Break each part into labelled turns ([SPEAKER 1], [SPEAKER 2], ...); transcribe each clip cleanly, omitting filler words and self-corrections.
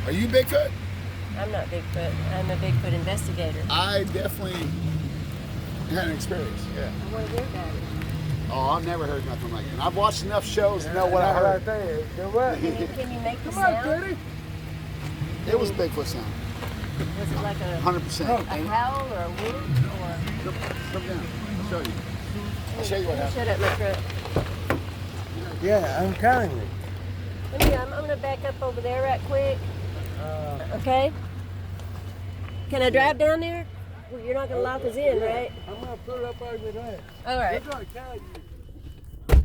[SPEAKER 1] Are you Bigfoot?
[SPEAKER 2] I'm not Bigfoot. I'm a Bigfoot investigator.
[SPEAKER 1] I definitely had an experience. Yeah.
[SPEAKER 2] I want to hear about it.
[SPEAKER 1] Oh, I've never heard nothing like it. I've watched enough shows to know what I heard.
[SPEAKER 2] Can you make the sound?
[SPEAKER 1] It was Bigfoot sound.
[SPEAKER 2] Was it like a
[SPEAKER 1] 100%.
[SPEAKER 2] a howl or a whoop or?
[SPEAKER 1] Come down. I'll show you. I'll show you what happened.
[SPEAKER 2] Shut up, my truck.
[SPEAKER 3] Yeah, I'm telling you.
[SPEAKER 2] I'm gonna back up over there right quick. Okay. Can I drive down there? Well, you're not gonna lock us in, right?
[SPEAKER 3] I'm gonna put it up over there.
[SPEAKER 2] All right.
[SPEAKER 3] They're gonna tell you.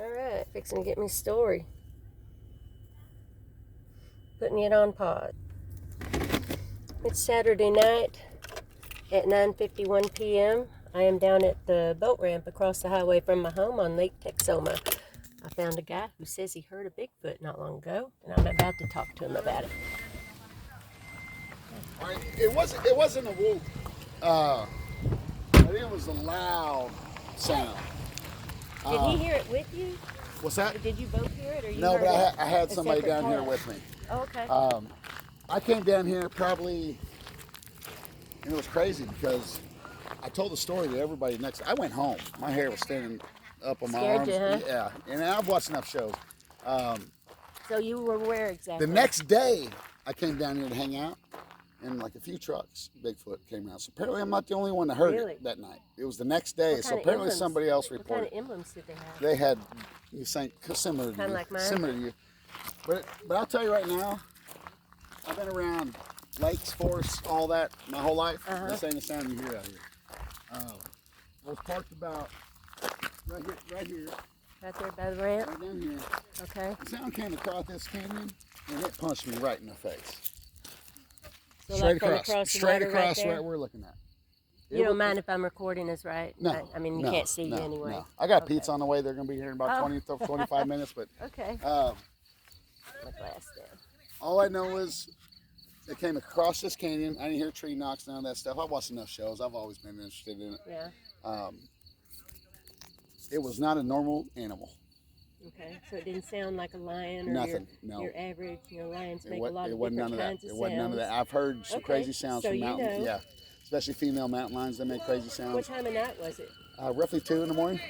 [SPEAKER 2] All right. Fixing to get me a story. Putting it on pause. It's Saturday night at 9:51 p.m. I am down at the boat ramp across the highway from my home on Lake Texoma. I found a guy who says he heard a Bigfoot not long ago, and I'm about to talk to him about it.
[SPEAKER 1] All right, it wasn't a whoop. I think it was a loud sound.
[SPEAKER 2] Did he hear it with you?
[SPEAKER 1] What's that?
[SPEAKER 2] Or did you both hear it? Or you
[SPEAKER 1] No,
[SPEAKER 2] heard
[SPEAKER 1] but
[SPEAKER 2] it
[SPEAKER 1] I had
[SPEAKER 2] a
[SPEAKER 1] somebody
[SPEAKER 2] separate
[SPEAKER 1] down here
[SPEAKER 2] time?
[SPEAKER 1] with me.
[SPEAKER 2] Oh, okay.
[SPEAKER 1] I came down here probably, and it was crazy because I told the story to everybody next. I went home. My hair was standing up on my
[SPEAKER 2] Scared
[SPEAKER 1] arms.
[SPEAKER 2] you, huh?
[SPEAKER 1] Yeah, and I've watched enough shows.
[SPEAKER 2] So you were where exactly?
[SPEAKER 1] The next day, I came down here to hang out, and like a few trucks, Bigfoot came out. So apparently, I'm not the only one that heard
[SPEAKER 2] Really?
[SPEAKER 1] it that night. It was the next day.
[SPEAKER 2] What
[SPEAKER 1] So
[SPEAKER 2] kind of
[SPEAKER 1] apparently,
[SPEAKER 2] emblems?
[SPEAKER 1] somebody else
[SPEAKER 2] What
[SPEAKER 1] reported.
[SPEAKER 2] kind of emblems did they have?
[SPEAKER 1] They had you think similar to
[SPEAKER 2] Kinda
[SPEAKER 1] you,
[SPEAKER 2] like mine?
[SPEAKER 1] similar to you. But I'll tell you right now, I've been around lakes, forests, all that my whole life. This ain't the sound you hear out here. I was parked about right here,
[SPEAKER 2] Right there by the ramp?
[SPEAKER 1] right down here.
[SPEAKER 2] Okay.
[SPEAKER 1] The sound came across this canyon, and it punched me right in the face.
[SPEAKER 2] So
[SPEAKER 1] Straight
[SPEAKER 2] like from
[SPEAKER 1] across,
[SPEAKER 2] the
[SPEAKER 1] straight
[SPEAKER 2] water
[SPEAKER 1] across
[SPEAKER 2] right there?
[SPEAKER 1] where we're looking at.
[SPEAKER 2] You don't mind if I'm recording this, right?
[SPEAKER 1] No.
[SPEAKER 2] I mean, you
[SPEAKER 1] no,
[SPEAKER 2] can't see
[SPEAKER 1] no,
[SPEAKER 2] you anyway.
[SPEAKER 1] No. I got
[SPEAKER 2] Okay.
[SPEAKER 1] pizza on the way. They're going to be here in about
[SPEAKER 2] Oh.
[SPEAKER 1] 20 to 25 minutes. But
[SPEAKER 2] Okay.
[SPEAKER 1] uh,
[SPEAKER 2] My glass down.
[SPEAKER 1] all I know is it came across this canyon. I didn't hear tree knocks, none of that stuff. I watched enough shows. I've always been interested in it.
[SPEAKER 2] Yeah.
[SPEAKER 1] It was not a normal animal.
[SPEAKER 2] Okay. So it didn't sound like a lion or
[SPEAKER 1] Nothing. No.
[SPEAKER 2] your average. Lions
[SPEAKER 1] It,
[SPEAKER 2] make
[SPEAKER 1] wa-
[SPEAKER 2] a lot
[SPEAKER 1] it
[SPEAKER 2] of
[SPEAKER 1] wasn't
[SPEAKER 2] different
[SPEAKER 1] none of that.
[SPEAKER 2] kinds of
[SPEAKER 1] It wasn't none of
[SPEAKER 2] sounds.
[SPEAKER 1] that. I've heard some
[SPEAKER 2] Okay,
[SPEAKER 1] crazy sounds
[SPEAKER 2] so
[SPEAKER 1] from
[SPEAKER 2] you
[SPEAKER 1] mountains.
[SPEAKER 2] know.
[SPEAKER 1] Yeah. Especially female mountain lions, they make crazy
[SPEAKER 2] What
[SPEAKER 1] sounds.
[SPEAKER 2] time of night was it?
[SPEAKER 1] Roughly 2 in the morning.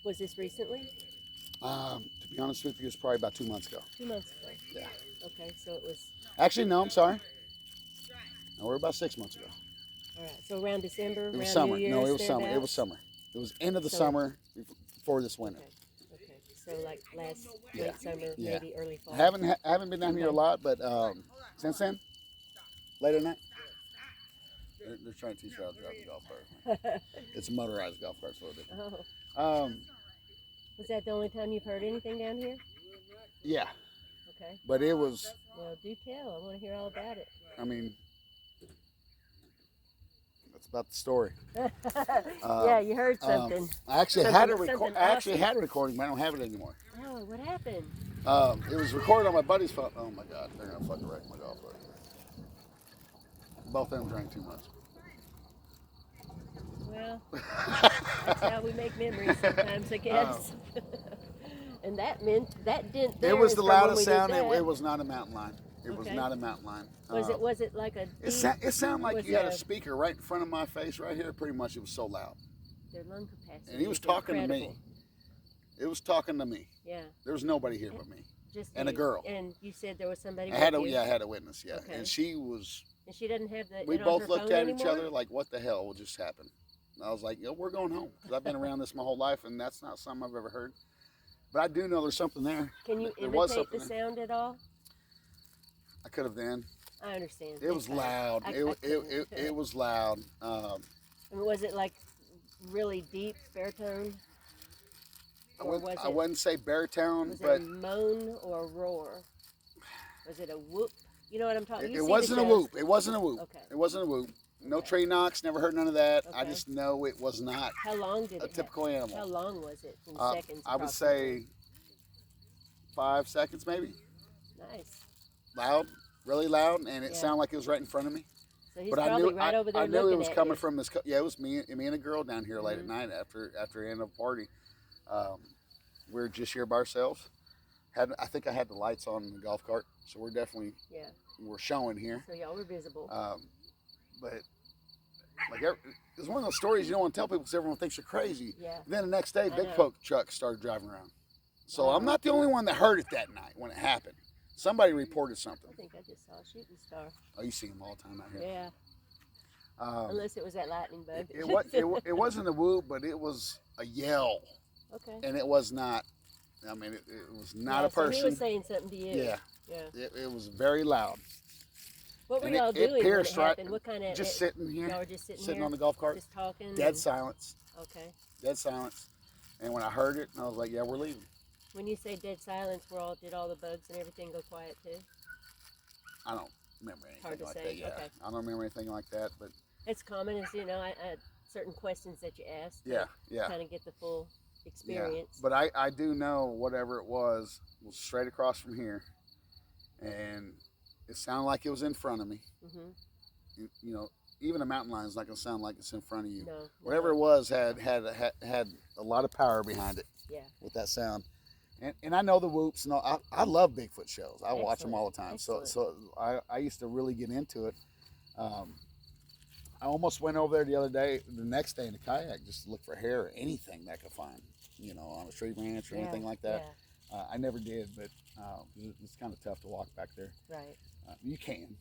[SPEAKER 2] Was this recently?
[SPEAKER 1] To be honest with you, it's probably about 2 months ago.
[SPEAKER 2] 2 months ago.
[SPEAKER 1] Yeah.
[SPEAKER 2] Okay. So it was.
[SPEAKER 1] Actually, no, I'm sorry. No, we're about 6 months ago.
[SPEAKER 2] All right. So around December.
[SPEAKER 1] It was
[SPEAKER 2] around
[SPEAKER 1] summer.
[SPEAKER 2] New Year's,
[SPEAKER 1] No, it was summer. It
[SPEAKER 2] thereabouts?
[SPEAKER 1] was summer. It was end of the
[SPEAKER 2] So-
[SPEAKER 1] summer before this winter.
[SPEAKER 2] Okay. Okay. So like last
[SPEAKER 1] Yeah.
[SPEAKER 2] late summer,
[SPEAKER 1] Yeah.
[SPEAKER 2] maybe early fall.
[SPEAKER 1] I haven't been down here a lot, but since then, later at night, they're trying to teach you how to drive a golf cart. It's a motorized golf cart, so it's a little different.
[SPEAKER 2] Oh. Was that the only time you've heard anything down here?
[SPEAKER 1] Yeah,
[SPEAKER 2] Okay.
[SPEAKER 1] but it was.
[SPEAKER 2] Well, do tell. I want to hear all about it.
[SPEAKER 1] I mean, that's about the story.
[SPEAKER 2] Yeah, you heard something.
[SPEAKER 1] I actually
[SPEAKER 2] Something-
[SPEAKER 1] had a
[SPEAKER 2] something
[SPEAKER 1] I actually
[SPEAKER 2] awesome.
[SPEAKER 1] had a recording, but I don't have it anymore.
[SPEAKER 2] Oh, what happened?
[SPEAKER 1] It was recorded on my buddy's phone. Oh my God, they're gonna fucking wreck my golf cart. Both of them drank too much.
[SPEAKER 2] Well, that's how we make memories sometimes, I guess. And that didn't.
[SPEAKER 1] It was the loudest sound. It was not a mountain lion. It was
[SPEAKER 2] Okay.
[SPEAKER 1] not a mountain lion.
[SPEAKER 2] Was it like a?
[SPEAKER 1] It sounded like
[SPEAKER 2] was
[SPEAKER 1] you had a
[SPEAKER 2] it
[SPEAKER 1] speaker right in front of my face, right here. Pretty much, it was so loud.
[SPEAKER 2] Their lung capacity.
[SPEAKER 1] And he was
[SPEAKER 2] is
[SPEAKER 1] talking to me.
[SPEAKER 2] incredible.
[SPEAKER 1] It was talking to me.
[SPEAKER 2] Yeah.
[SPEAKER 1] There was nobody here but me.
[SPEAKER 2] Just
[SPEAKER 1] And a
[SPEAKER 2] you.
[SPEAKER 1] girl.
[SPEAKER 2] And you said there was somebody.
[SPEAKER 1] I had
[SPEAKER 2] with you.
[SPEAKER 1] I had a witness. Yeah,
[SPEAKER 2] Okay.
[SPEAKER 1] and she was.
[SPEAKER 2] And she doesn't have the.
[SPEAKER 1] We
[SPEAKER 2] it on
[SPEAKER 1] both
[SPEAKER 2] her
[SPEAKER 1] looked
[SPEAKER 2] phone
[SPEAKER 1] at each
[SPEAKER 2] anymore?
[SPEAKER 1] other like, "What the hell just happened?" And I was like, "Yo, we're going home," because I've been around this my whole life, and that's not something I've ever heard. But I do know there's something there.
[SPEAKER 2] Can you
[SPEAKER 1] There was
[SPEAKER 2] imitate the
[SPEAKER 1] something there.
[SPEAKER 2] sound at all?
[SPEAKER 1] I could have then.
[SPEAKER 2] I understand.
[SPEAKER 1] It was
[SPEAKER 2] It's fine.
[SPEAKER 1] loud.
[SPEAKER 2] I
[SPEAKER 1] It
[SPEAKER 2] couldn't.
[SPEAKER 1] was loud.
[SPEAKER 2] I mean, was it like really deep baritone? Or was
[SPEAKER 1] I
[SPEAKER 2] it-
[SPEAKER 1] wouldn't say baritone,
[SPEAKER 2] Was
[SPEAKER 1] but
[SPEAKER 2] it a moan or a roar? Was it a whoop? You know what I'm talking?
[SPEAKER 1] it wasn't a whoop. It wasn't a whoop.
[SPEAKER 2] Okay.
[SPEAKER 1] It wasn't a whoop. No
[SPEAKER 2] Okay.
[SPEAKER 1] tree knocks. Never heard none of that. I
[SPEAKER 2] Okay.
[SPEAKER 1] just know it was not
[SPEAKER 2] How long did
[SPEAKER 1] a
[SPEAKER 2] it?
[SPEAKER 1] typical animal.
[SPEAKER 2] How long was it in
[SPEAKER 1] Uh,
[SPEAKER 2] seconds?
[SPEAKER 1] I would
[SPEAKER 2] approximately?
[SPEAKER 1] say 5 seconds, maybe.
[SPEAKER 2] Nice.
[SPEAKER 1] Loud, really loud, and it
[SPEAKER 2] Yeah.
[SPEAKER 1] sounded like it was right in front of me.
[SPEAKER 2] So he's
[SPEAKER 1] But I
[SPEAKER 2] probably
[SPEAKER 1] knew
[SPEAKER 2] right over there
[SPEAKER 1] I knew
[SPEAKER 2] looking
[SPEAKER 1] it was
[SPEAKER 2] at
[SPEAKER 1] coming
[SPEAKER 2] you.
[SPEAKER 1] from this. Yeah, it was me and a girl down here late at
[SPEAKER 2] Mhm.
[SPEAKER 1] night after the end of a party. we're just here by ourselves. I think I had the lights on in the golf cart, so we're definitely we're showing here.
[SPEAKER 2] So y'all were visible.
[SPEAKER 1] But like it's one of those stories you don't want to tell people because everyone thinks you're crazy.
[SPEAKER 2] Yeah.
[SPEAKER 1] Then the next day, Bigfoot trucks started driving around. So I'm not the only one that heard it that night when it happened. Somebody reported something.
[SPEAKER 2] I think I just saw a shooting star.
[SPEAKER 1] Oh, you see them all the time out here.
[SPEAKER 2] Yeah. Unless it was that lightning bug.
[SPEAKER 1] It wasn't a whoop, but it was a yell.
[SPEAKER 2] Okay.
[SPEAKER 1] And it was not. I mean, it was not a person.
[SPEAKER 2] So he was saying something to you.
[SPEAKER 1] Yeah.
[SPEAKER 2] Yeah.
[SPEAKER 1] It was very loud.
[SPEAKER 2] What were y'all doing when it happened? What kind of?
[SPEAKER 1] Just sitting here.
[SPEAKER 2] Y'all were just sitting
[SPEAKER 1] here,
[SPEAKER 2] here?
[SPEAKER 1] on the golf cart.
[SPEAKER 2] Just talking.
[SPEAKER 1] Dead silence.
[SPEAKER 2] Okay.
[SPEAKER 1] Dead silence. And when I heard it, I was like, "Yeah, we're leaving."
[SPEAKER 2] When you say dead silence, did all the bugs and everything go quiet too?
[SPEAKER 1] I don't remember anything like that. Yeah.
[SPEAKER 2] Okay.
[SPEAKER 1] I don't remember anything like that, but
[SPEAKER 2] it's common, as you know, I certain questions that you ask.
[SPEAKER 1] Yeah.
[SPEAKER 2] Kind of get the full experience.
[SPEAKER 1] Yeah. But I do know whatever it was straight across from here, and it sounded like it was in front of me. Mm-hmm. You know, even a mountain lion is not going to sound like it's in front of you.
[SPEAKER 2] No.
[SPEAKER 1] Whatever it was had a lot of power behind it.
[SPEAKER 2] Yeah.
[SPEAKER 1] With that sound. And I know the whoops and all. I love Bigfoot shows. I watch them all the time.
[SPEAKER 2] Excellent.
[SPEAKER 1] So I used to really get into it. I almost went over there the next day in a kayak just to look for hair or anything that I could find, you know, on a tree branch or anything like that. Yeah. I never did, but it's kind of tough to walk back there.
[SPEAKER 2] Right.
[SPEAKER 1] You can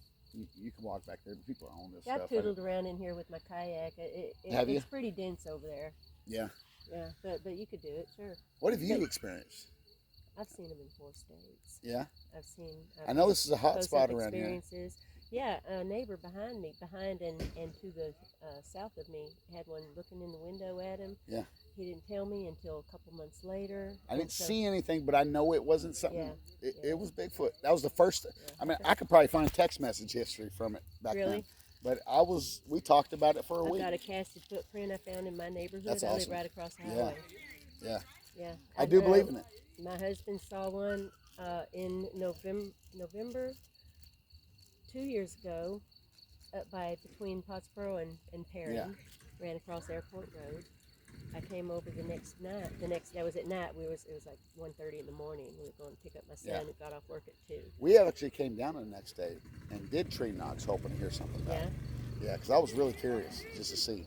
[SPEAKER 1] walk back there, but people own this
[SPEAKER 2] I've
[SPEAKER 1] stuff.
[SPEAKER 2] I've tootled around in here with my kayak. It's pretty dense over there.
[SPEAKER 1] Yeah.
[SPEAKER 2] Yeah, but you could do it, sure.
[SPEAKER 1] What have you experienced?
[SPEAKER 2] I've seen them in 4 states.
[SPEAKER 1] Yeah?
[SPEAKER 2] I
[SPEAKER 1] know this is a hot spot around
[SPEAKER 2] here. Yeah, a neighbor behind and to the south of me had one looking in the window at him.
[SPEAKER 1] Yeah.
[SPEAKER 2] He didn't tell me until a couple months later.
[SPEAKER 1] I didn't see anything, but I know it wasn't something.
[SPEAKER 2] Yeah.
[SPEAKER 1] It was Bigfoot. That was the first. Yeah. I mean, I could probably find text message history from it back then. But we talked about it for a week.
[SPEAKER 2] I got a casted footprint I found in my neyborhood.
[SPEAKER 1] That's awesome.
[SPEAKER 2] I live right across the highway.
[SPEAKER 1] Yeah.
[SPEAKER 2] Yeah.
[SPEAKER 1] I do believe in it.
[SPEAKER 2] My husband saw one in November 2 years ago up between Pottsboro and Perry.
[SPEAKER 1] Yeah.
[SPEAKER 2] Ran across Airport Road. I came over the next night. That was at night. It was like 1:30 in the morning. We were going to pick up my son who got off work at 2.
[SPEAKER 1] We actually came down the next day and did tree knocks, hoping to hear something back.
[SPEAKER 2] Yeah.
[SPEAKER 1] Yeah, because I was really curious just to see.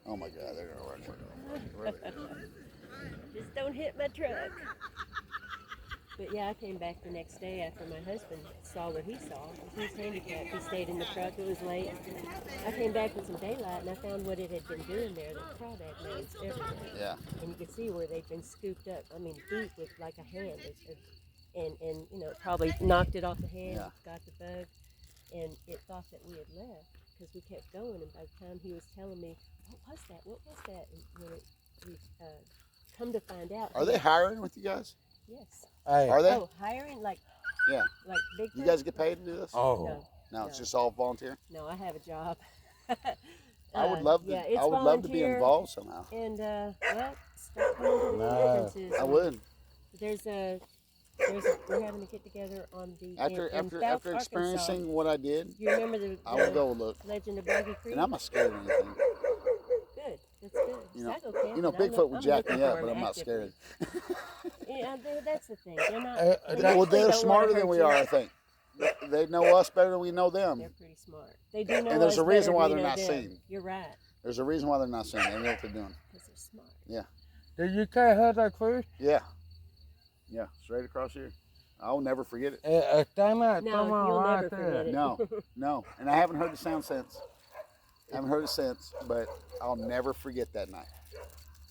[SPEAKER 1] Oh my God, they're gonna run.
[SPEAKER 2] Just don't hit my truck. But yeah, I came back the next day after my husband saw what he saw. He was handicapped. He stayed in the truck. It was late. I came back with some daylight and I found what it had been doing there. The crawdad mounds everywhere.
[SPEAKER 1] Yeah.
[SPEAKER 2] And you could see where they'd been scooped up. I mean, deep with like a hand. And you know, it probably knocked it off the hand, got the bug, and it thought that we had left because we kept going. And by the time he was telling me, what was that? And when we come to find out.
[SPEAKER 1] Are they hiring with you guys?
[SPEAKER 2] Yes.
[SPEAKER 1] Are they?
[SPEAKER 2] Oh, hiring? Like big.
[SPEAKER 1] You guys get paid to do this?
[SPEAKER 3] Oh.
[SPEAKER 1] No, it's just all volunteer?
[SPEAKER 2] No, I have a job.
[SPEAKER 1] I would love to. I would love to be involved somehow.
[SPEAKER 2] And start coming to the conferences.
[SPEAKER 1] I would.
[SPEAKER 2] We're having to get together on the
[SPEAKER 1] after experiencing what I did.
[SPEAKER 2] You remember the
[SPEAKER 1] I would go look.
[SPEAKER 2] Legend of Boggy Creek?
[SPEAKER 1] And I'm not scared of anything.
[SPEAKER 2] Good. That's good.
[SPEAKER 1] You know, Bigfoot would jack me up, but I'm not scared.
[SPEAKER 2] Yeah, that's the thing. They're not.
[SPEAKER 1] Well, they're smarter than we are, I think. They know us better than we know them.
[SPEAKER 2] They're pretty smart. They do know.
[SPEAKER 1] And there's
[SPEAKER 2] us
[SPEAKER 1] a reason
[SPEAKER 2] better
[SPEAKER 1] why
[SPEAKER 2] than
[SPEAKER 1] they're
[SPEAKER 2] we
[SPEAKER 1] not
[SPEAKER 2] know them.
[SPEAKER 1] seen.
[SPEAKER 2] You're right.
[SPEAKER 1] There's a reason why they're not seen. They know what they're doing.
[SPEAKER 2] Because they're smart.
[SPEAKER 1] Yeah.
[SPEAKER 3] Did you catch her that cruise?
[SPEAKER 1] Yeah. Yeah, straight across here. I'll never forget it.
[SPEAKER 2] No, you'll never forget it.
[SPEAKER 1] No. And I haven't heard the sound since. But I'll never forget that night.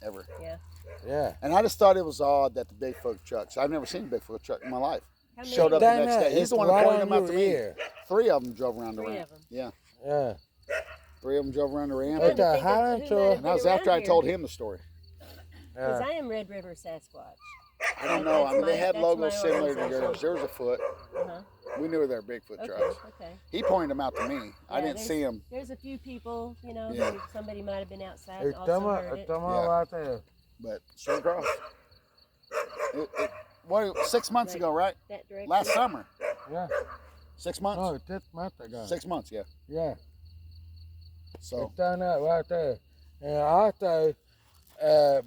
[SPEAKER 1] Ever.
[SPEAKER 2] Yeah.
[SPEAKER 3] Yeah.
[SPEAKER 1] And I just thought it was odd that the Bigfoot trucks, I've never seen a Bigfoot truck in my life,
[SPEAKER 2] How
[SPEAKER 1] showed up
[SPEAKER 2] many?
[SPEAKER 1] the next day. He's the one that pointed them out to me.
[SPEAKER 3] Ear.
[SPEAKER 1] 3 of them drove around the
[SPEAKER 2] 3
[SPEAKER 1] ramp.
[SPEAKER 2] of them.
[SPEAKER 1] Yeah.
[SPEAKER 3] Yeah.
[SPEAKER 1] 3 of them drove around the ramp.
[SPEAKER 3] But the Highland Tour.
[SPEAKER 1] And that was after I told him the story.
[SPEAKER 2] Because I am Red River Sasquatch.
[SPEAKER 1] I don't know. I mean, they had
[SPEAKER 2] that's
[SPEAKER 1] logos
[SPEAKER 2] my
[SPEAKER 1] similar to
[SPEAKER 2] organization.
[SPEAKER 1] yours. Yours a foot.
[SPEAKER 2] Uh-huh.
[SPEAKER 1] We knew they were Bigfoot trucks.
[SPEAKER 2] Okay.
[SPEAKER 1] He pointed them out to me. I didn't see them.
[SPEAKER 2] There's a few people, you know,
[SPEAKER 1] Yeah.
[SPEAKER 2] somebody might have been outside and
[SPEAKER 3] It's
[SPEAKER 2] also heard it.
[SPEAKER 3] right there.
[SPEAKER 1] But straight across. What, 6 months ago, right?
[SPEAKER 2] That direction.
[SPEAKER 1] Last summer.
[SPEAKER 3] Yeah.
[SPEAKER 1] 6 months?
[SPEAKER 3] No, 6 months ago.
[SPEAKER 1] 6 months, yeah.
[SPEAKER 3] Yeah.
[SPEAKER 1] So
[SPEAKER 3] It's done that right there. And also,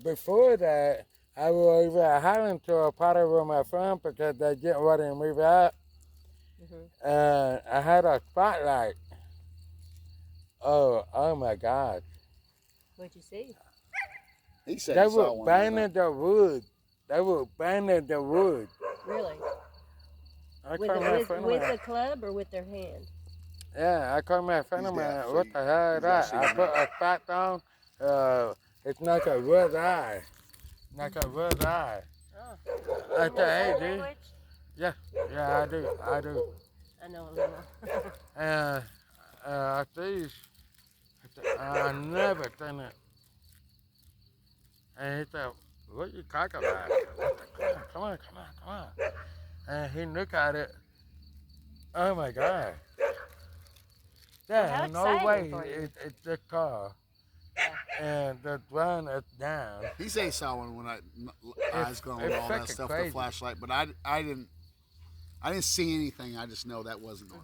[SPEAKER 3] before that, I was over hollering to a party with my friend because they getting ready to move out. And I had a spotlight. Oh my God.
[SPEAKER 2] What'd you see?
[SPEAKER 1] He said
[SPEAKER 3] They
[SPEAKER 1] he saw
[SPEAKER 3] were
[SPEAKER 1] one.
[SPEAKER 3] burning the wood. They were burning the wood.
[SPEAKER 2] Really?
[SPEAKER 3] I
[SPEAKER 2] With,
[SPEAKER 3] called my friend of
[SPEAKER 2] with
[SPEAKER 3] mine.
[SPEAKER 2] a club or with their hand?
[SPEAKER 3] Yeah, I called my friend of
[SPEAKER 1] He's
[SPEAKER 3] mine.
[SPEAKER 1] deaf, so
[SPEAKER 3] What the hell is
[SPEAKER 1] he's
[SPEAKER 3] that?
[SPEAKER 1] got
[SPEAKER 3] I
[SPEAKER 1] shit
[SPEAKER 3] put
[SPEAKER 1] in
[SPEAKER 3] a spot on. It's like a red eye. Like a red eye.
[SPEAKER 2] Oh.
[SPEAKER 3] I
[SPEAKER 2] You know
[SPEAKER 3] said,
[SPEAKER 2] sign
[SPEAKER 3] hey, dude.
[SPEAKER 2] language?
[SPEAKER 3] Yeah, I do.
[SPEAKER 2] I know a little.
[SPEAKER 3] And I see, I never done it. And he said, what you talking about? I said, come on. And he looked at it. Oh my God.
[SPEAKER 2] Well, how
[SPEAKER 3] There's no way
[SPEAKER 2] exciting for you.
[SPEAKER 3] it's the car. And the ground is down.
[SPEAKER 1] He said he saw one when eyes glowing,
[SPEAKER 3] it's
[SPEAKER 1] all that
[SPEAKER 3] freaking
[SPEAKER 1] stuff,
[SPEAKER 3] crazy.
[SPEAKER 1] the flashlight. But I didn't see anything. I just know that wasn't going.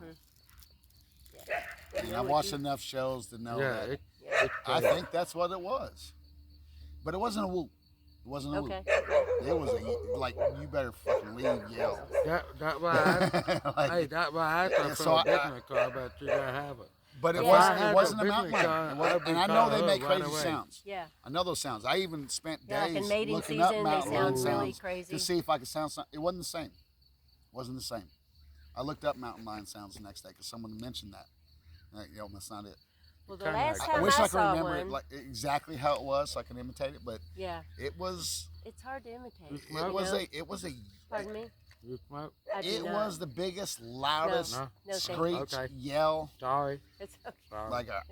[SPEAKER 2] Yeah.
[SPEAKER 1] And I've watched enough shows to know that.
[SPEAKER 3] It's
[SPEAKER 1] I
[SPEAKER 3] crazy.
[SPEAKER 1] think that's what it was. But it wasn't a whoop. It wasn't a
[SPEAKER 2] Okay.
[SPEAKER 1] whoop. It was a like you better fucking leave yell.
[SPEAKER 3] That why
[SPEAKER 1] Like,
[SPEAKER 3] hey, that why I thought
[SPEAKER 1] so
[SPEAKER 3] for a business car, but you gotta have it.
[SPEAKER 1] but it
[SPEAKER 3] If
[SPEAKER 2] Yeah.
[SPEAKER 3] I
[SPEAKER 1] wasn't.
[SPEAKER 3] had
[SPEAKER 1] It
[SPEAKER 3] the
[SPEAKER 1] wasn't a
[SPEAKER 3] business
[SPEAKER 1] mountain
[SPEAKER 3] car,
[SPEAKER 1] lion. It wasn't,
[SPEAKER 3] I'd be
[SPEAKER 1] and I know they
[SPEAKER 3] calling
[SPEAKER 1] make
[SPEAKER 3] her right
[SPEAKER 1] crazy
[SPEAKER 3] away.
[SPEAKER 1] sounds.
[SPEAKER 2] Yeah.
[SPEAKER 1] I know those sounds. I even spent
[SPEAKER 2] Yeah, like
[SPEAKER 1] days
[SPEAKER 2] in mating
[SPEAKER 1] looking up
[SPEAKER 2] season, they
[SPEAKER 1] mountain
[SPEAKER 2] sound
[SPEAKER 1] lion
[SPEAKER 2] really
[SPEAKER 1] sounds
[SPEAKER 2] crazy.
[SPEAKER 1] to see if I could sound something. It wasn't the same. It wasn't the same. I looked up mountain lion sounds the next day because someone mentioned that. Like, yo, that's not it.
[SPEAKER 2] Well, the
[SPEAKER 3] Kinda
[SPEAKER 2] last
[SPEAKER 3] like-
[SPEAKER 1] I
[SPEAKER 2] time
[SPEAKER 1] wish I could
[SPEAKER 2] saw
[SPEAKER 1] remember
[SPEAKER 2] one,
[SPEAKER 1] it like exactly how it was so I can imitate it, but
[SPEAKER 2] yeah,
[SPEAKER 1] it was
[SPEAKER 2] it's hard to imitate.
[SPEAKER 3] You
[SPEAKER 1] it
[SPEAKER 3] smoke?
[SPEAKER 1] was
[SPEAKER 2] No.
[SPEAKER 1] a
[SPEAKER 2] Pardon me?
[SPEAKER 3] You smoke?
[SPEAKER 2] I do
[SPEAKER 1] it
[SPEAKER 2] not.
[SPEAKER 1] was the biggest, loudest
[SPEAKER 3] No.
[SPEAKER 2] No, thank
[SPEAKER 1] screech
[SPEAKER 3] you. Okay.
[SPEAKER 1] yell,
[SPEAKER 3] Sorry.
[SPEAKER 2] It's okay.
[SPEAKER 3] Sorry.
[SPEAKER 1] like a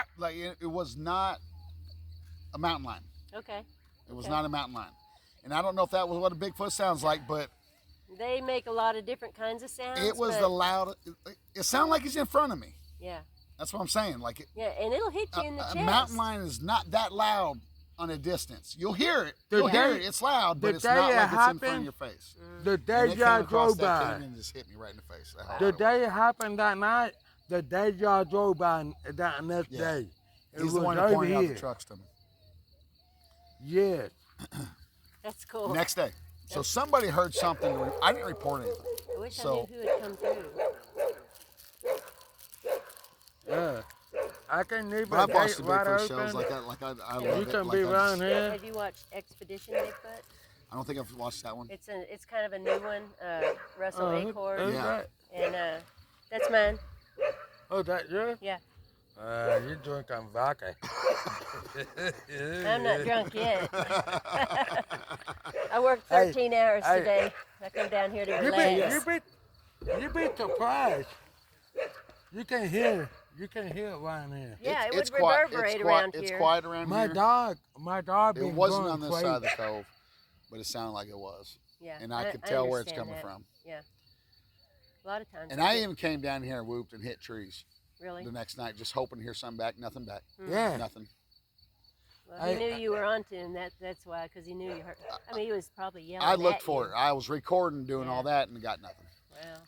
[SPEAKER 2] It's
[SPEAKER 1] like it was not a mountain lion.
[SPEAKER 2] okay.
[SPEAKER 1] It was
[SPEAKER 2] Okay.
[SPEAKER 1] not a mountain lion, and I don't know if that was what a Bigfoot sounds like, but
[SPEAKER 2] They make a lot of different kinds of sounds.
[SPEAKER 1] it was
[SPEAKER 2] but,
[SPEAKER 1] the loudest. It sounded like it's in front of me.
[SPEAKER 2] Yeah.
[SPEAKER 1] That's what I'm saying. Like it,
[SPEAKER 2] Yeah, and it'll hit you in the
[SPEAKER 1] a
[SPEAKER 2] chest.
[SPEAKER 1] mountain lion is not that loud on a distance. You'll hear it.
[SPEAKER 3] The
[SPEAKER 1] You'll hear
[SPEAKER 3] day-
[SPEAKER 1] it. It's loud, but
[SPEAKER 3] the
[SPEAKER 1] it's
[SPEAKER 3] day
[SPEAKER 1] not
[SPEAKER 3] it
[SPEAKER 1] like it's in front of
[SPEAKER 3] happened,
[SPEAKER 1] your face.
[SPEAKER 3] The
[SPEAKER 1] And
[SPEAKER 3] day
[SPEAKER 1] it
[SPEAKER 3] y'all
[SPEAKER 1] came across
[SPEAKER 3] drove
[SPEAKER 1] that
[SPEAKER 3] by,
[SPEAKER 1] canyon and just hit me right in the face. That's how
[SPEAKER 3] the
[SPEAKER 1] loud it
[SPEAKER 3] day it happened that night, the day y'all drove by that next
[SPEAKER 1] Yeah.
[SPEAKER 3] day.
[SPEAKER 1] was.
[SPEAKER 3] It
[SPEAKER 1] He's the
[SPEAKER 3] was
[SPEAKER 1] one who
[SPEAKER 3] over
[SPEAKER 1] pointed out
[SPEAKER 3] here.
[SPEAKER 1] the trucks to me.
[SPEAKER 3] Yes.
[SPEAKER 2] That's cool.
[SPEAKER 1] Next day. So somebody heard something. I didn't report anything.
[SPEAKER 2] I wish
[SPEAKER 1] so-
[SPEAKER 2] I knew who had come through.
[SPEAKER 3] Yeah. I can leave
[SPEAKER 1] But
[SPEAKER 3] a
[SPEAKER 1] I've watched
[SPEAKER 3] gate
[SPEAKER 1] the
[SPEAKER 3] right
[SPEAKER 1] Bigfoot
[SPEAKER 3] open.
[SPEAKER 1] shows. I love
[SPEAKER 3] You
[SPEAKER 1] it.
[SPEAKER 3] can
[SPEAKER 1] Like
[SPEAKER 3] be
[SPEAKER 1] I just-
[SPEAKER 3] around here.
[SPEAKER 2] Have you watched Expedition Bigfoot?
[SPEAKER 1] I don't think I've watched that one.
[SPEAKER 2] It's kind of a new one. Russell Acord,
[SPEAKER 3] Who's
[SPEAKER 1] Yeah.
[SPEAKER 3] that?
[SPEAKER 2] and that's mine.
[SPEAKER 3] Oh, that you?
[SPEAKER 2] Yeah.
[SPEAKER 3] You drinking vodka.
[SPEAKER 2] I'm not drunk yet. I worked 13 hours
[SPEAKER 3] hey.
[SPEAKER 2] today. I come down here to
[SPEAKER 3] You
[SPEAKER 2] relax.
[SPEAKER 3] be surprised. You can hear around here.
[SPEAKER 2] Yeah, it
[SPEAKER 1] It's
[SPEAKER 2] would
[SPEAKER 1] quiet-
[SPEAKER 2] reverberate
[SPEAKER 1] it's quiet-
[SPEAKER 2] around
[SPEAKER 1] It's
[SPEAKER 2] here.
[SPEAKER 1] quiet around
[SPEAKER 3] My
[SPEAKER 1] here.
[SPEAKER 3] dog
[SPEAKER 1] It
[SPEAKER 3] been
[SPEAKER 1] wasn't
[SPEAKER 3] going
[SPEAKER 1] on this
[SPEAKER 3] crazy.
[SPEAKER 1] side of the cove, but it sounded like it was.
[SPEAKER 2] Yeah,
[SPEAKER 1] And I could tell where it's
[SPEAKER 2] understand
[SPEAKER 1] coming
[SPEAKER 2] that.
[SPEAKER 1] from.
[SPEAKER 2] Yeah, a lot of times.
[SPEAKER 1] And I even came down here and whooped and hit trees
[SPEAKER 2] really.
[SPEAKER 1] the next night, just hoping to hear something back. Nothing back.
[SPEAKER 3] Yeah.
[SPEAKER 1] Nothing.
[SPEAKER 2] Well, he knew you were onto him. That's why, because he knew you heard. I mean, he was probably yelling.
[SPEAKER 1] I looked
[SPEAKER 2] at
[SPEAKER 1] for
[SPEAKER 2] you.
[SPEAKER 1] it. I was recording, doing all that, and got nothing.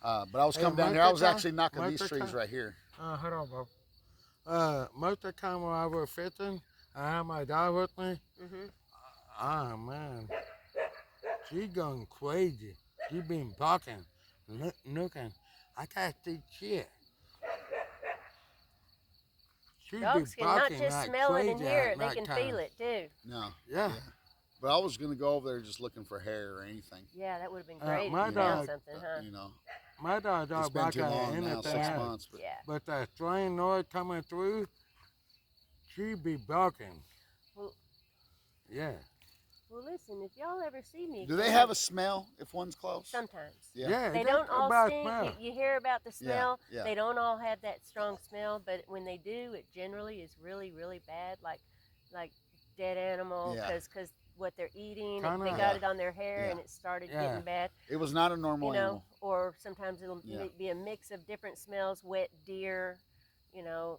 [SPEAKER 2] Wow.
[SPEAKER 1] But I was
[SPEAKER 3] Hey,
[SPEAKER 1] coming down
[SPEAKER 3] Mike,
[SPEAKER 1] here. I was
[SPEAKER 3] that's
[SPEAKER 1] actually knocking
[SPEAKER 3] Mike,
[SPEAKER 1] these
[SPEAKER 3] that's
[SPEAKER 1] trees
[SPEAKER 3] how-
[SPEAKER 1] right here.
[SPEAKER 3] Hold on, bro. Most of the time when I was fishing, I had my dog with me.
[SPEAKER 2] Mhm.
[SPEAKER 3] Oh man, she going crazy. She been barking, looking. I can't see shit. She
[SPEAKER 2] Dogs
[SPEAKER 3] be
[SPEAKER 2] can not
[SPEAKER 3] barking
[SPEAKER 2] just
[SPEAKER 3] like
[SPEAKER 2] smell it and
[SPEAKER 3] crazy
[SPEAKER 2] hear
[SPEAKER 3] at
[SPEAKER 2] it; they can
[SPEAKER 3] nighttime.
[SPEAKER 2] feel it too.
[SPEAKER 1] No.
[SPEAKER 3] Yeah.
[SPEAKER 1] But I was gonna go over there just looking for hair or anything.
[SPEAKER 2] Yeah, that would have been great
[SPEAKER 3] my
[SPEAKER 2] if you found
[SPEAKER 3] dog-
[SPEAKER 2] something, huh?
[SPEAKER 1] You know,
[SPEAKER 3] My dog
[SPEAKER 1] it's
[SPEAKER 3] don't
[SPEAKER 1] been
[SPEAKER 3] bark
[SPEAKER 1] too
[SPEAKER 3] at
[SPEAKER 1] long now,
[SPEAKER 3] anything
[SPEAKER 1] 6
[SPEAKER 3] else.
[SPEAKER 1] months. But
[SPEAKER 2] Yeah.
[SPEAKER 3] But that strange noise coming through, she be barking.
[SPEAKER 2] Well-
[SPEAKER 3] Yeah.
[SPEAKER 2] Well, listen, if y'all ever see me,
[SPEAKER 1] do they
[SPEAKER 2] come
[SPEAKER 1] have
[SPEAKER 2] up-
[SPEAKER 1] a smell if one's close?
[SPEAKER 2] Sometimes.
[SPEAKER 1] Yeah.
[SPEAKER 2] They
[SPEAKER 3] it
[SPEAKER 2] don't
[SPEAKER 3] does
[SPEAKER 2] all
[SPEAKER 3] about
[SPEAKER 2] stink.
[SPEAKER 3] smell.
[SPEAKER 2] You hear about the smell.
[SPEAKER 1] yeah.
[SPEAKER 2] They don't all have that strong smell, but when they do, it generally is really, really bad, like dead animal,
[SPEAKER 1] Yeah.
[SPEAKER 2] because what they're eating,
[SPEAKER 3] Kinda.
[SPEAKER 2] they got it on their hair,
[SPEAKER 1] Yeah.
[SPEAKER 2] and it started
[SPEAKER 3] Yeah.
[SPEAKER 2] getting bad.
[SPEAKER 1] It was not a normal
[SPEAKER 2] You know,
[SPEAKER 1] animal.
[SPEAKER 2] or sometimes it'll
[SPEAKER 1] Yeah.
[SPEAKER 2] be a mix of different smells, wet deer, you know,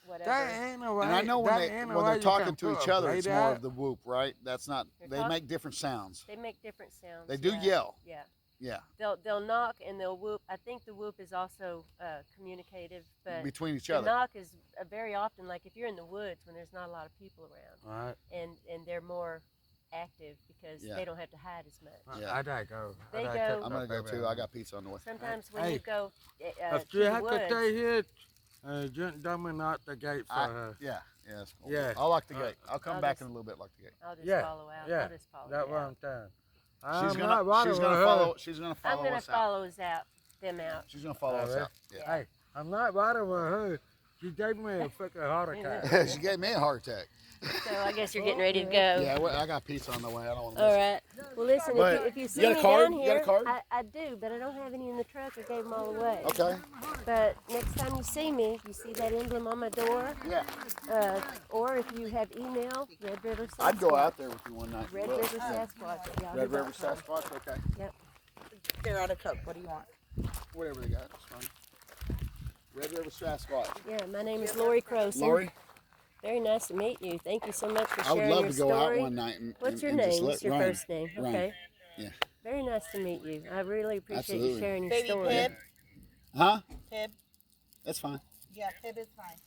[SPEAKER 2] whatever.
[SPEAKER 3] That ain't no way.
[SPEAKER 1] And I know
[SPEAKER 3] that
[SPEAKER 1] when
[SPEAKER 3] ain't no
[SPEAKER 1] when
[SPEAKER 3] way
[SPEAKER 1] they're
[SPEAKER 3] you
[SPEAKER 1] talking
[SPEAKER 3] can
[SPEAKER 1] to
[SPEAKER 3] put
[SPEAKER 1] each
[SPEAKER 3] a
[SPEAKER 1] other,
[SPEAKER 3] blade
[SPEAKER 1] it's more
[SPEAKER 3] out.
[SPEAKER 1] of the whoop, right? That's not.
[SPEAKER 2] They're
[SPEAKER 1] They
[SPEAKER 2] talk-
[SPEAKER 1] make different sounds.
[SPEAKER 2] They make different sounds.
[SPEAKER 1] They do
[SPEAKER 2] yeah.
[SPEAKER 1] yell.
[SPEAKER 2] Yeah.
[SPEAKER 1] Yeah,
[SPEAKER 2] They'll knock and they'll whoop. I think the whoop is also communicative, but
[SPEAKER 1] between each
[SPEAKER 2] the
[SPEAKER 1] other.
[SPEAKER 2] knock is very often like if you're in the woods when there's not a lot of people around,
[SPEAKER 3] Right.
[SPEAKER 2] and they're more active because
[SPEAKER 1] Yeah.
[SPEAKER 2] they don't have to hide as much.
[SPEAKER 1] Yeah.
[SPEAKER 3] I gotta go.
[SPEAKER 2] They
[SPEAKER 3] I
[SPEAKER 2] go-
[SPEAKER 1] I'm gonna go too. I got pizza on the way.
[SPEAKER 2] Sometimes when
[SPEAKER 3] Hey,
[SPEAKER 2] you go
[SPEAKER 3] If
[SPEAKER 2] to
[SPEAKER 3] you
[SPEAKER 2] the
[SPEAKER 3] have to
[SPEAKER 2] woods,
[SPEAKER 3] stay here, gentlemen out the gate for her.
[SPEAKER 1] Yeah, that's cool.
[SPEAKER 3] Yeah.
[SPEAKER 1] I'll lock the gate. I'll come
[SPEAKER 2] I'll
[SPEAKER 1] back
[SPEAKER 2] just-
[SPEAKER 1] in a little bit. Lock the gate.
[SPEAKER 2] I'll just
[SPEAKER 3] Yeah,
[SPEAKER 2] follow out.
[SPEAKER 3] yeah,
[SPEAKER 2] I'll just follow
[SPEAKER 3] That's
[SPEAKER 2] you
[SPEAKER 3] what
[SPEAKER 2] out.
[SPEAKER 3] I'm saying.
[SPEAKER 1] She's
[SPEAKER 3] I'm
[SPEAKER 1] gonna.
[SPEAKER 3] not riding
[SPEAKER 1] She's
[SPEAKER 3] with
[SPEAKER 1] gonna
[SPEAKER 3] her.
[SPEAKER 1] follow. She's gonna
[SPEAKER 2] I'm
[SPEAKER 1] follow
[SPEAKER 2] gonna
[SPEAKER 1] us out.
[SPEAKER 2] follow them out.
[SPEAKER 1] She's gonna follow us
[SPEAKER 3] Alright.
[SPEAKER 1] out. Yeah.
[SPEAKER 3] Hey, I'm not riding with her. She gave me a freaking heart attack.
[SPEAKER 1] She gave me a heart attack.
[SPEAKER 2] So I guess you're getting ready to go.
[SPEAKER 1] Yeah, well, I got pizza on the way. I don't want to
[SPEAKER 2] All
[SPEAKER 1] miss
[SPEAKER 2] right. Well, listen,
[SPEAKER 1] But
[SPEAKER 2] if you see
[SPEAKER 1] got a
[SPEAKER 2] me
[SPEAKER 1] card?
[SPEAKER 2] down
[SPEAKER 1] You got a
[SPEAKER 2] here,
[SPEAKER 1] card?
[SPEAKER 2] I do, but I don't have any in the truck. I gave them all away.
[SPEAKER 1] it. Okay.
[SPEAKER 2] But next time you see me, you see that emblem on my door,
[SPEAKER 1] Yeah.
[SPEAKER 2] or if you have email, Red River Sasquatch.
[SPEAKER 1] I'd go out there with you one night.
[SPEAKER 2] Red
[SPEAKER 1] Look.
[SPEAKER 2] River Sasquatch at yahoo.com.
[SPEAKER 1] Red River Sasquatch. Okay.
[SPEAKER 2] Yep.
[SPEAKER 4] They're out of Coke. What do you want?
[SPEAKER 1] Whatever they got. It's fine. Red River Sasquatch.
[SPEAKER 2] Yeah, my name is Lori Croson.
[SPEAKER 1] Lori,
[SPEAKER 2] Very nice to meet you. Thank you so much for
[SPEAKER 1] I
[SPEAKER 2] sharing
[SPEAKER 1] would love
[SPEAKER 2] your
[SPEAKER 1] to go out
[SPEAKER 2] story.
[SPEAKER 1] one night and
[SPEAKER 2] What's your
[SPEAKER 1] and just
[SPEAKER 2] name?
[SPEAKER 1] let
[SPEAKER 2] What's your
[SPEAKER 1] Ryan-
[SPEAKER 2] first name?
[SPEAKER 1] Ryan.
[SPEAKER 2] Okay.
[SPEAKER 1] Yeah.
[SPEAKER 2] Very nice to meet you. I really appreciate you
[SPEAKER 1] Absolutely.
[SPEAKER 2] sharing your
[SPEAKER 4] Baby
[SPEAKER 2] story.
[SPEAKER 4] Pib?
[SPEAKER 1] Huh?
[SPEAKER 4] Pib?
[SPEAKER 1] That's fine.
[SPEAKER 4] Yeah, Pib is fine.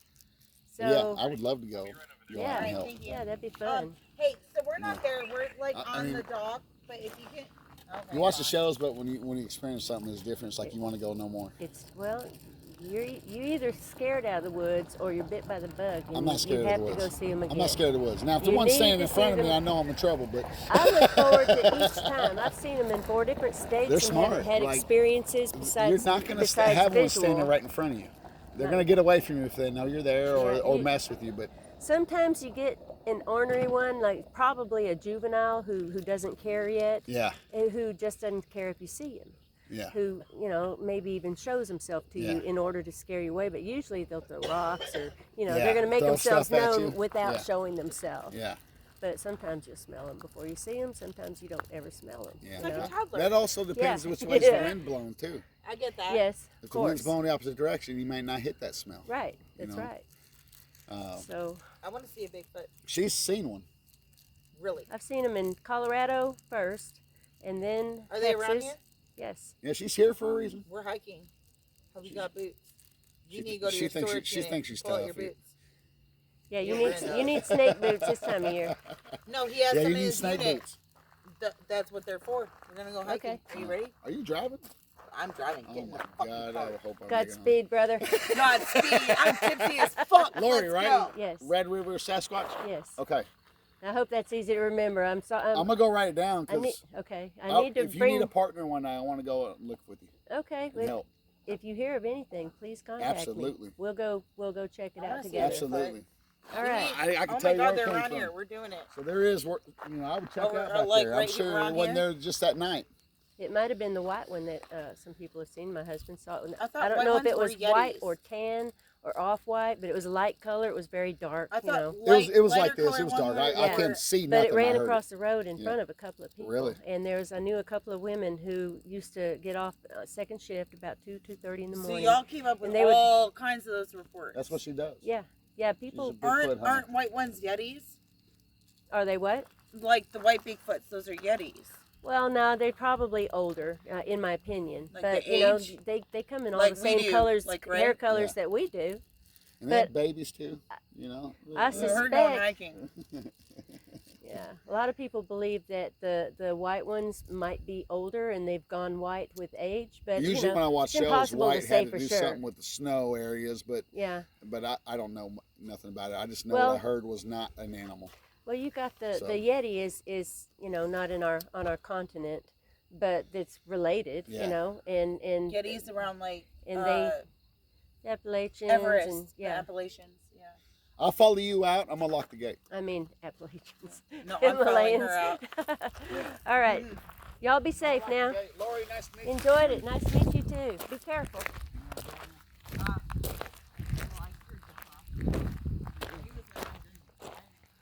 [SPEAKER 2] So,
[SPEAKER 1] yeah, I would love to go.
[SPEAKER 2] Yeah.
[SPEAKER 1] out and help.
[SPEAKER 4] Thank you.
[SPEAKER 2] yeah, that'd be fun.
[SPEAKER 4] Hey, so we're not there. We're like
[SPEAKER 1] I
[SPEAKER 4] on
[SPEAKER 1] mean-
[SPEAKER 4] the dock. But if you can, oh my
[SPEAKER 1] You watch the
[SPEAKER 4] God.
[SPEAKER 1] shows, but when you experience something that's different, it's like you want to go no more.
[SPEAKER 2] It's well, you're either scared out of the woods or you're bit by the bug. And
[SPEAKER 1] I'm not scared
[SPEAKER 2] you
[SPEAKER 1] of
[SPEAKER 2] have
[SPEAKER 1] the woods.
[SPEAKER 2] to go see them again.
[SPEAKER 1] I'm not scared of the woods. Now, if the
[SPEAKER 2] You
[SPEAKER 1] one's
[SPEAKER 2] need
[SPEAKER 1] standing
[SPEAKER 2] to
[SPEAKER 1] in front
[SPEAKER 2] see
[SPEAKER 1] of me,
[SPEAKER 2] them.
[SPEAKER 1] I know I'm in trouble. But
[SPEAKER 2] I look forward to each time. I've seen them in 4 different states
[SPEAKER 1] They're
[SPEAKER 2] and
[SPEAKER 1] smart.
[SPEAKER 2] had
[SPEAKER 1] Like,
[SPEAKER 2] experiences besides
[SPEAKER 1] you're not going to
[SPEAKER 2] besides
[SPEAKER 1] have one
[SPEAKER 2] visual.
[SPEAKER 1] standing right in front of you. They're going to get away from you if they know you're there
[SPEAKER 2] Yeah,
[SPEAKER 1] or
[SPEAKER 2] you-
[SPEAKER 1] mess with you. But
[SPEAKER 2] Sometimes you get an ornery one, like probably a juvenile who doesn't care yet,
[SPEAKER 1] yeah,
[SPEAKER 2] and who just doesn't care if you see him.
[SPEAKER 1] yeah.
[SPEAKER 2] Who, maybe even shows himself to you
[SPEAKER 1] Yeah.
[SPEAKER 2] in order to scare you away. But usually they'll throw rocks or,
[SPEAKER 1] Yeah,
[SPEAKER 2] they're going to make
[SPEAKER 1] throw
[SPEAKER 2] themselves
[SPEAKER 1] stuff at you.
[SPEAKER 2] known without
[SPEAKER 1] Yeah.
[SPEAKER 2] showing themselves.
[SPEAKER 1] Yeah,
[SPEAKER 2] But sometimes you'll smell them before you see them. Sometimes you don't ever smell them.
[SPEAKER 1] yeah.
[SPEAKER 4] It's like a toddler.
[SPEAKER 1] That also depends
[SPEAKER 2] Yeah.
[SPEAKER 1] which way's
[SPEAKER 2] Yeah.
[SPEAKER 1] the wind blowing too.
[SPEAKER 4] I get that.
[SPEAKER 2] Yes,
[SPEAKER 1] If
[SPEAKER 2] of
[SPEAKER 1] the wind's
[SPEAKER 2] course.
[SPEAKER 1] blowing the opposite direction, you may not hit that smell.
[SPEAKER 2] Right, that's
[SPEAKER 1] know.
[SPEAKER 2] right.
[SPEAKER 1] Uh,
[SPEAKER 2] So
[SPEAKER 4] I want to see a Bigfoot.
[SPEAKER 1] she's seen one.
[SPEAKER 4] Really?
[SPEAKER 2] I've seen them in Colorado first, and then
[SPEAKER 4] Are they
[SPEAKER 2] Texas.
[SPEAKER 4] around here?
[SPEAKER 2] Yes.
[SPEAKER 1] Yeah, she's here for a reason.
[SPEAKER 4] We're hiking. Have you got boots? You
[SPEAKER 1] She-
[SPEAKER 4] need to go to
[SPEAKER 1] she
[SPEAKER 4] your
[SPEAKER 1] thinks she-
[SPEAKER 4] storage
[SPEAKER 1] she
[SPEAKER 4] unit.
[SPEAKER 1] thinks she's
[SPEAKER 4] Pull out
[SPEAKER 1] tough,
[SPEAKER 4] your
[SPEAKER 1] yeah.
[SPEAKER 4] boots.
[SPEAKER 2] Yeah, you
[SPEAKER 4] Yeah,
[SPEAKER 2] need
[SPEAKER 4] Brenda.
[SPEAKER 2] you need snake boots this time of year.
[SPEAKER 4] No, he has
[SPEAKER 1] Yeah,
[SPEAKER 4] some
[SPEAKER 1] you
[SPEAKER 4] in
[SPEAKER 1] need
[SPEAKER 4] his
[SPEAKER 1] snake
[SPEAKER 4] unit.
[SPEAKER 1] boots.
[SPEAKER 4] That's what they're for. We're gonna go hiking.
[SPEAKER 2] Okay.
[SPEAKER 4] Are you ready?
[SPEAKER 1] Are you driving?
[SPEAKER 4] I'm driving. Get
[SPEAKER 1] Oh
[SPEAKER 4] in the
[SPEAKER 1] my
[SPEAKER 4] fucking
[SPEAKER 1] God!
[SPEAKER 4] car.
[SPEAKER 1] I hope I'm
[SPEAKER 2] Godspeed, brother.
[SPEAKER 4] Godspeed. I'm tipsy as fuck.
[SPEAKER 1] Lori,
[SPEAKER 4] Let's
[SPEAKER 1] right?
[SPEAKER 4] go.
[SPEAKER 2] Yes.
[SPEAKER 1] Red River Sasquatch.
[SPEAKER 2] Yes.
[SPEAKER 1] Okay,
[SPEAKER 2] I hope that's easy to remember. I'm sorry.
[SPEAKER 1] I'm gonna go write it down
[SPEAKER 2] I need.
[SPEAKER 1] because
[SPEAKER 2] Okay. I need to
[SPEAKER 1] if you
[SPEAKER 2] bring.
[SPEAKER 1] need a partner one night, I want to go and look with you
[SPEAKER 2] Okay.
[SPEAKER 1] and
[SPEAKER 2] Well,
[SPEAKER 1] help.
[SPEAKER 2] if you hear of anything, please contact
[SPEAKER 1] Absolutely.
[SPEAKER 2] me. We'll go check it
[SPEAKER 4] I
[SPEAKER 2] out
[SPEAKER 4] wanna see
[SPEAKER 2] together.
[SPEAKER 1] Absolutely.
[SPEAKER 2] All right.
[SPEAKER 1] I can
[SPEAKER 4] Oh
[SPEAKER 1] tell
[SPEAKER 4] my
[SPEAKER 1] you
[SPEAKER 4] God,
[SPEAKER 1] where
[SPEAKER 4] they're
[SPEAKER 1] it came
[SPEAKER 4] around
[SPEAKER 1] from.
[SPEAKER 4] here. We're doing it.
[SPEAKER 1] So there is work. I would check
[SPEAKER 4] Or-
[SPEAKER 1] out
[SPEAKER 4] or
[SPEAKER 1] back
[SPEAKER 4] like
[SPEAKER 1] there. I'm
[SPEAKER 4] right
[SPEAKER 1] sure
[SPEAKER 4] around
[SPEAKER 1] it wasn't
[SPEAKER 4] here?
[SPEAKER 1] there just that night.
[SPEAKER 2] It might have been the white one that some people have seen. My husband saw it.
[SPEAKER 4] I thought
[SPEAKER 2] I don't
[SPEAKER 4] white
[SPEAKER 2] know if
[SPEAKER 4] ones
[SPEAKER 2] it
[SPEAKER 4] were
[SPEAKER 2] was white
[SPEAKER 4] Yetis.
[SPEAKER 2] or tan or off-white, but it was a light color. It was very dark.
[SPEAKER 4] I thought
[SPEAKER 1] It was
[SPEAKER 4] lighter
[SPEAKER 1] like this.
[SPEAKER 4] color
[SPEAKER 1] It was
[SPEAKER 4] one
[SPEAKER 1] dark. I
[SPEAKER 2] Yeah.
[SPEAKER 1] couldn't see
[SPEAKER 2] But
[SPEAKER 1] nothing.
[SPEAKER 2] it ran
[SPEAKER 1] I heard
[SPEAKER 2] across the road in
[SPEAKER 1] Yeah.
[SPEAKER 2] front of a couple of people.
[SPEAKER 1] Really?
[SPEAKER 2] And I knew a couple of women who used to get off second shift about 2:30 in the
[SPEAKER 4] So
[SPEAKER 2] morning.
[SPEAKER 4] y'all came up with
[SPEAKER 2] And they would-
[SPEAKER 4] all kinds of those reports.
[SPEAKER 1] That's what she does.
[SPEAKER 2] Yeah, people.
[SPEAKER 1] She's a Bigfoot hunter.
[SPEAKER 4] Aren't white ones Yetis?
[SPEAKER 2] Are they what?
[SPEAKER 4] Like the white Bigfoots, those are Yetis.
[SPEAKER 2] Well, no, they're probably older, in my opinion.
[SPEAKER 4] Like
[SPEAKER 2] but
[SPEAKER 4] the
[SPEAKER 2] you know,
[SPEAKER 4] age?
[SPEAKER 2] they come in all
[SPEAKER 4] Like
[SPEAKER 2] the
[SPEAKER 4] we
[SPEAKER 2] same
[SPEAKER 4] do,
[SPEAKER 2] colors,
[SPEAKER 4] like
[SPEAKER 2] hair
[SPEAKER 4] red?
[SPEAKER 2] colors
[SPEAKER 1] Yeah.
[SPEAKER 2] that we do.
[SPEAKER 1] And they have
[SPEAKER 2] but-
[SPEAKER 1] babies too. You know.
[SPEAKER 2] I
[SPEAKER 4] So we're going
[SPEAKER 2] suspect-
[SPEAKER 4] hiking.
[SPEAKER 2] Yeah, a lot of people believe that the white ones might be older and they've gone white with age. But
[SPEAKER 1] Usually
[SPEAKER 2] you know,
[SPEAKER 1] when I watch
[SPEAKER 2] it's
[SPEAKER 1] shows,
[SPEAKER 2] impossible
[SPEAKER 1] white
[SPEAKER 2] to say
[SPEAKER 1] had to
[SPEAKER 2] for
[SPEAKER 1] do
[SPEAKER 2] sure.
[SPEAKER 1] something with the snow areas, but
[SPEAKER 2] Yeah.
[SPEAKER 1] I don't know nothing about it. I just know
[SPEAKER 2] Well-
[SPEAKER 1] what I heard was not an animal.
[SPEAKER 2] Well, you got the
[SPEAKER 1] So-
[SPEAKER 2] Yeti is not in on our continent, but it's related.
[SPEAKER 1] Yeah.
[SPEAKER 2] You know, and
[SPEAKER 4] Yetis around like
[SPEAKER 2] and they Appalachians
[SPEAKER 4] Everest,
[SPEAKER 2] and
[SPEAKER 4] the
[SPEAKER 2] yeah,
[SPEAKER 4] Appalachians. Yeah.
[SPEAKER 1] I'll follow you out. I'm gonna lock the gate.
[SPEAKER 2] I mean Appalachians.
[SPEAKER 4] No, I'm following her
[SPEAKER 2] Himalayans.
[SPEAKER 4] out.
[SPEAKER 2] All right, y'all be safe now.
[SPEAKER 1] Okay, Lori, nice to meet you.
[SPEAKER 2] Enjoyed it. Nice to meet you too. Be careful.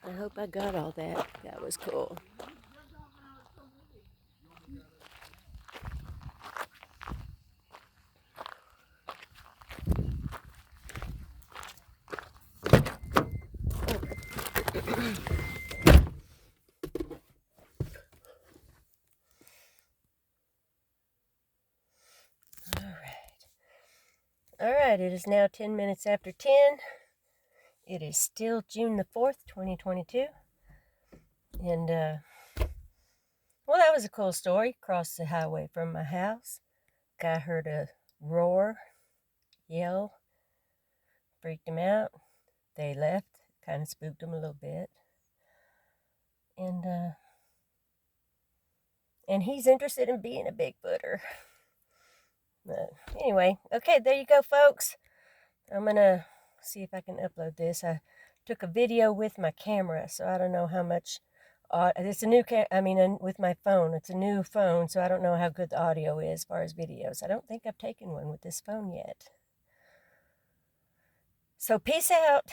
[SPEAKER 2] I hope I got all that. That was cool. All right, it is now 10 minutes after 10. It is still June the 4th, 2022. And that was a cool story. Crossed the highway from my house. Guy heard a roar, yell, freaked him out. They left, kind of spooked him a little bit. And he's interested in being a Bigfooter. But anyway, okay, there you go, folks. I'm going to see if I can upload this. I took a video with my camera, so I don't know how much. It's a new with my phone. It's a new phone, so I don't know how good the audio is as far as videos. I don't think I've taken one with this phone yet. So peace out.